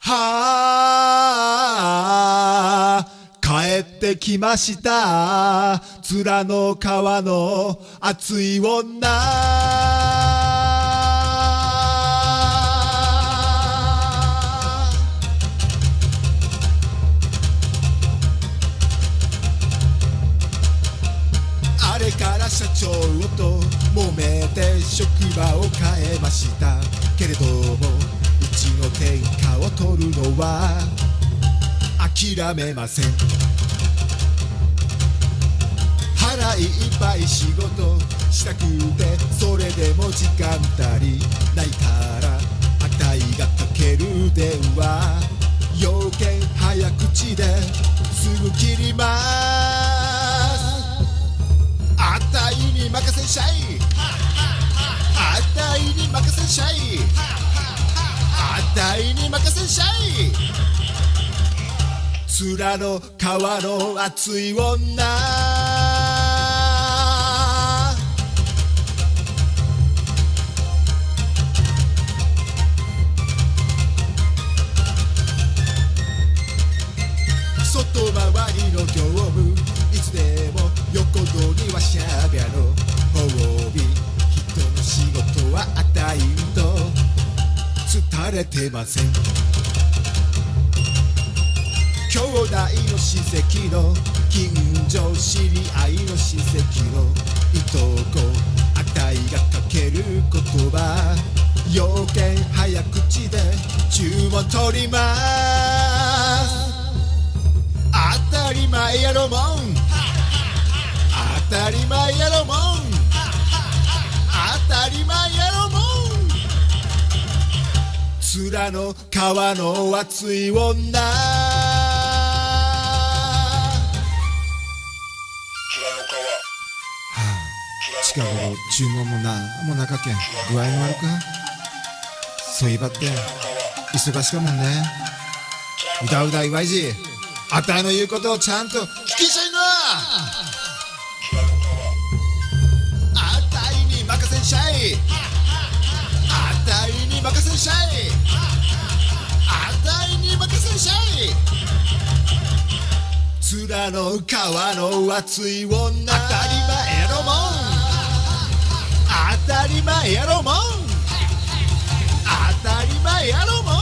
はあ、帰ってきました。面の皮の熱い女。あれから社長と揉めて職場を変えましたけれども、一の天下を取るのは諦めません。腹いっぱい仕事したくて、それでも時間足りないからあたいがかける電話、要件早口ですぐ切ります。あたいに任せんしゃい、あたいに任せんしゃい、あたいに任せんしゃい。面の皮の熱い女。外回りの業務、いつでも横取りはしゃべゃの褒美、人の仕事はあたいと伝れてません。兄弟の親戚の近所知り合いの親戚のいとこ、あたいがかける言葉、要件早口で注文取ります。当たり前やろもん、当たり前やろもん、当たり前やろもん。面の皮の熱い女。近頃注文もなんもなかけん具合の悪か。そういえばって忙しかもんね。うだうだいわいじ、あたいの言うことをちゃんと聞きちゃいな。あたいに任せんしゃい、あたいに任せんしゃい、あたいに任せんしゃい。面の皮の熱い女。当たり前やろもん、当たり前やろもん、当たり前やろもん。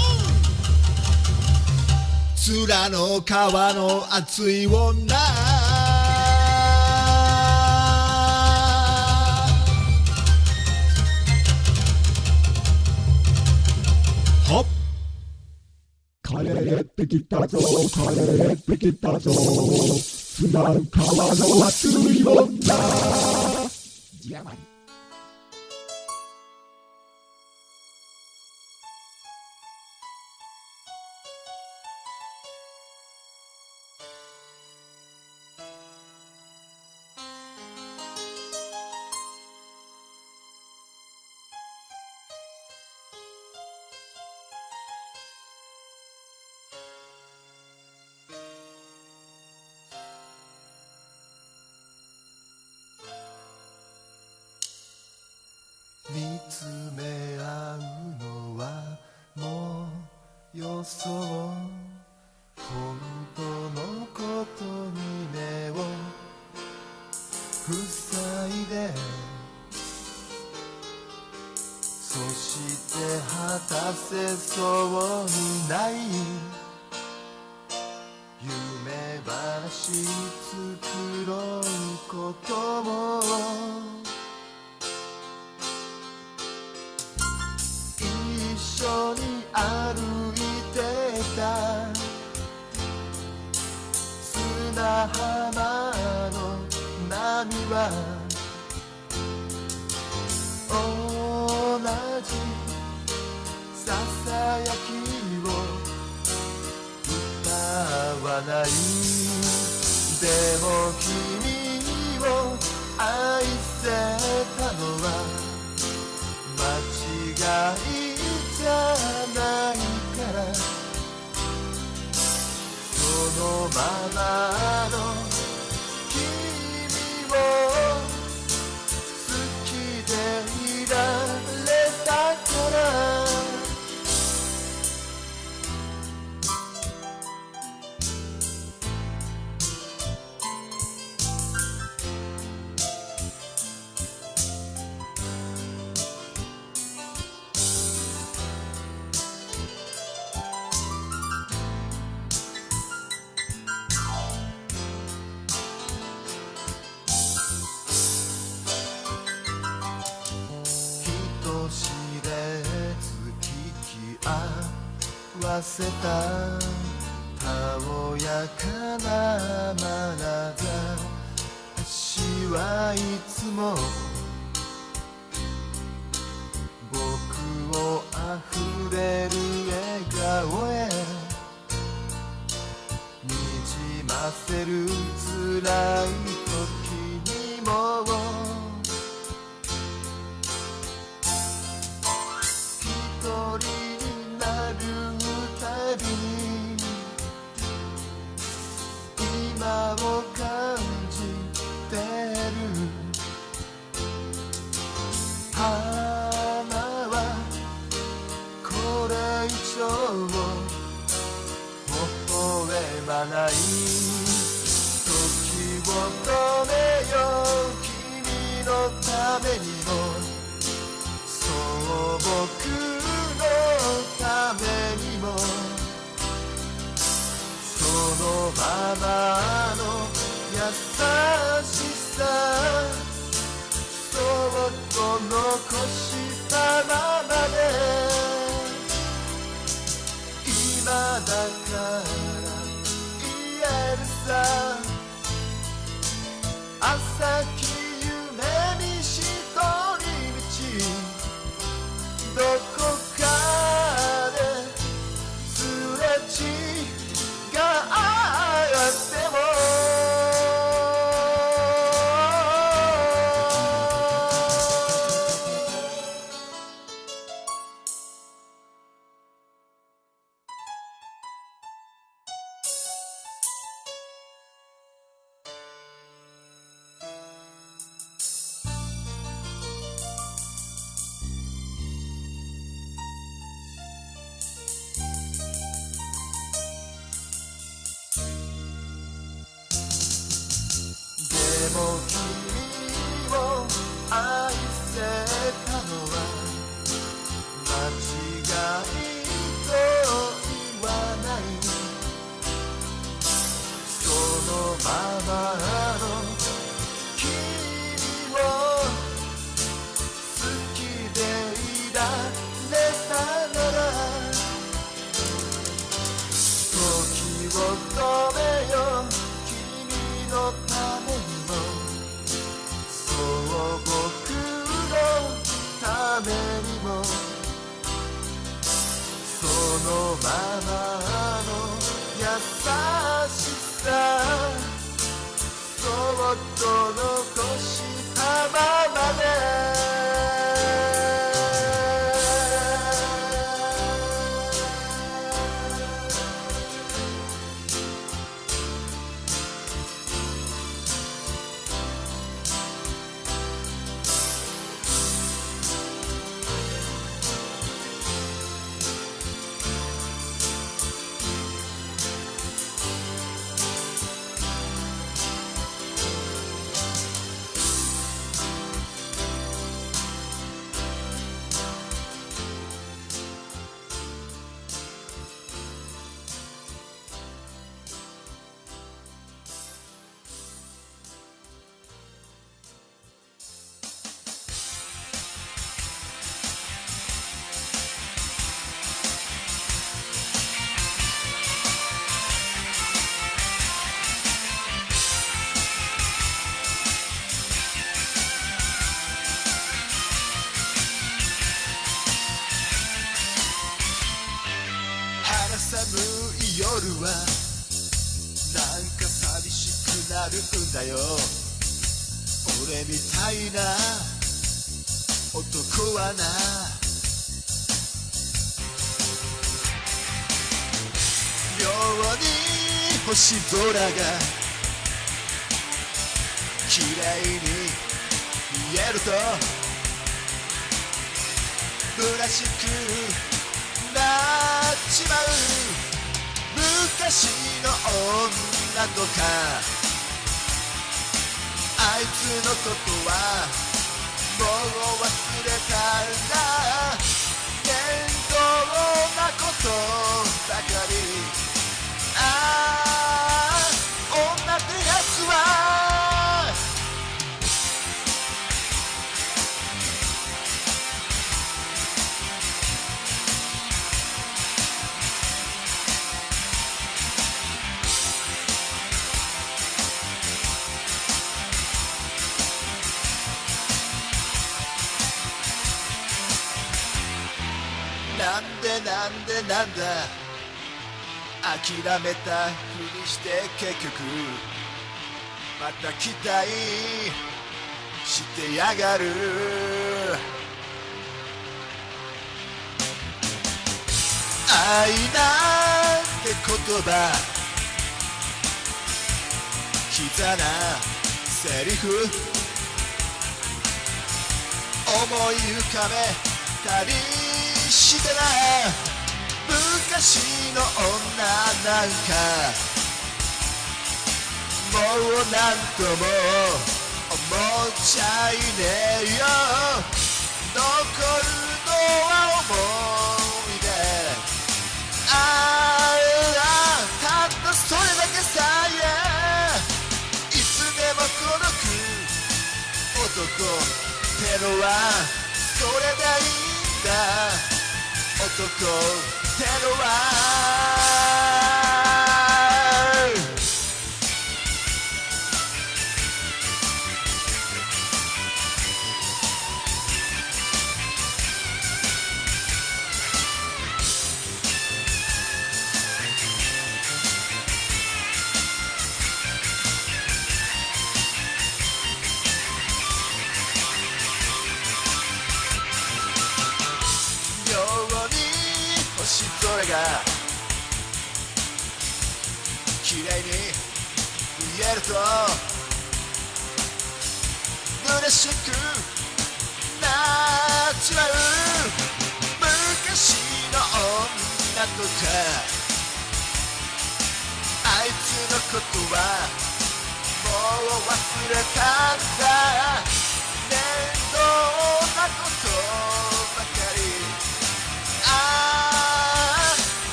面の皮の熱い女。ほっ、帰ってきたぞ、帰ってきたぞ、面の皮の熱い女。字余り。見つめ合うのはもうよそう、本当のことに目を塞いで、そして果たせそうにない夢話作ろうことも、一緒に歩いてた砂浜の波は同じささやきを歌わない。でも君を愛せたのは間違いじゃないから、そのままの君を好きでいられたから。合わせたたおやかな眼差しはいつも僕をあふれる笑顔へにじませる辛い時にも一人になるたびに今を感じてる花はこれ以上微笑まない時を止めよう君のためにもそう僕のためにもそのままの優しさそっと残したままで今だから言えるさ朝き夢に一人道どこかですれ違ってもでも君を愛せたのは間違いと言わないそのままの君を好きでいられたなら時を止めよう君のためにもそう僕のためにもそのままの優しさそっと残したままで寒い夜はなんか寂しくなるんだよ俺みたいな男はな妙に星空が綺麗に見えると虚しくなっちまう昔の女とかあいつのことはもう忘れたんだ面倒なことばかりああ女ってやつはなんでなんだ諦めたふりして結局また期待してやがる愛なんて言葉キザなセリフ思い浮かべたりしてな昔の女なんかもうなんとも思っちゃいねえよ残るのは思い出ああたったそれだけさえいつでも孤独男ってのはそれでいいんだ男ってのは星空が綺麗に見えると虚しくなっちまう昔の女とかあいつのことはもう忘れたんだ面倒なことばかり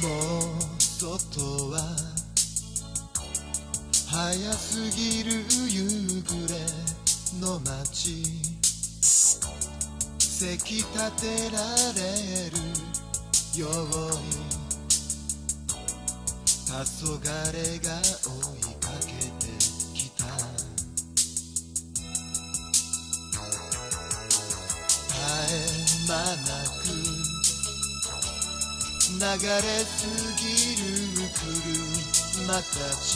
もう外は早すぎる夕暮れの街せき立てられるように黄昏が追いかけてきた絶え間なく流れすぎる車たち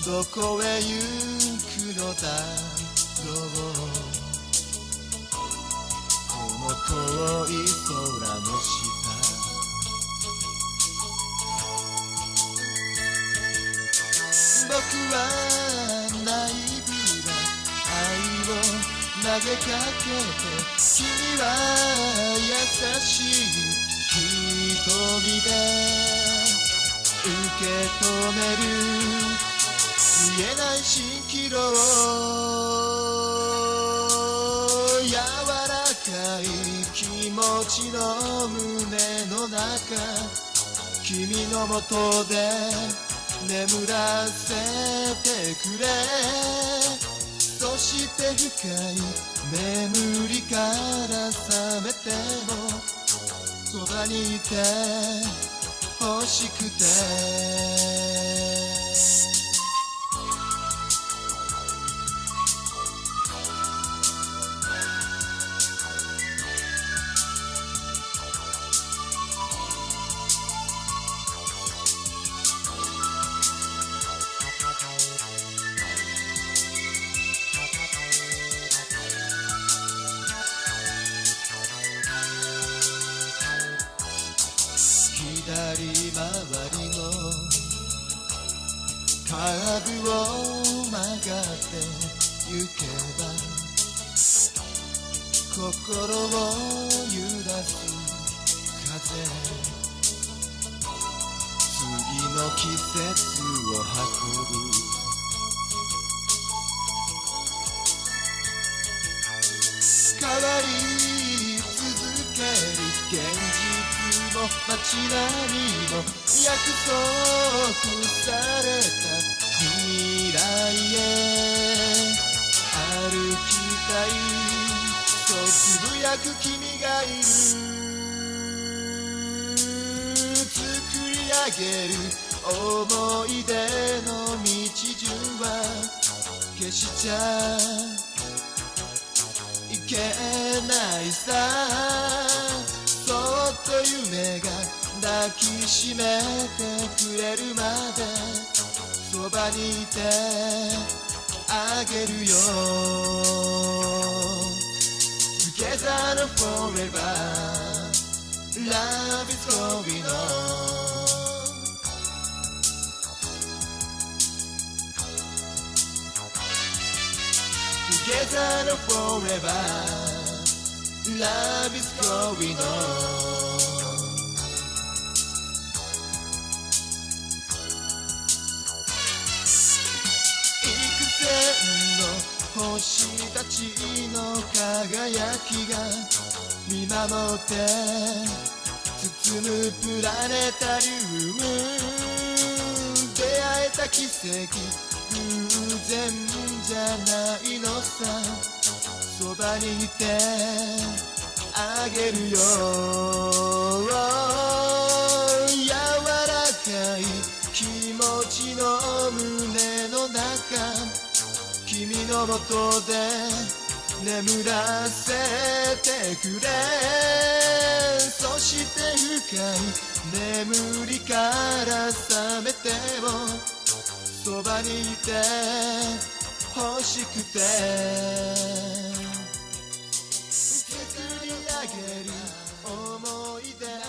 どこへ行くのだろうこの遠い空の下僕はナイブな愛を投げかけて君は優しい瞳で受け止める見えない蜃気楼柔らかい気持ちの胸の中君のもとで眠らせてくれそして深い眠りから覚めてもそばにいて欲しくて回りのカーブを曲がってゆけば心を揺らす風次の季節を運ぶ変わり続ける現実も街並みも約束された未来へ歩きたいそうつぶやく君がいる作り上げる思い出の道順は消しちゃいけないさそっと夢が抱きしめてくれるまでそばにいてあげるよ Together forever Love is going on Together forever Love is going on 幾千の星たちの輝きが見守って包むプラネタリウム出会えた奇跡偶然じゃないのさそばにいてあげるよ柔らかい気持ちの胸の中君のもとで眠らせてくれそして深い眠りから覚めてもそばにいて欲しくて作り上げる思い出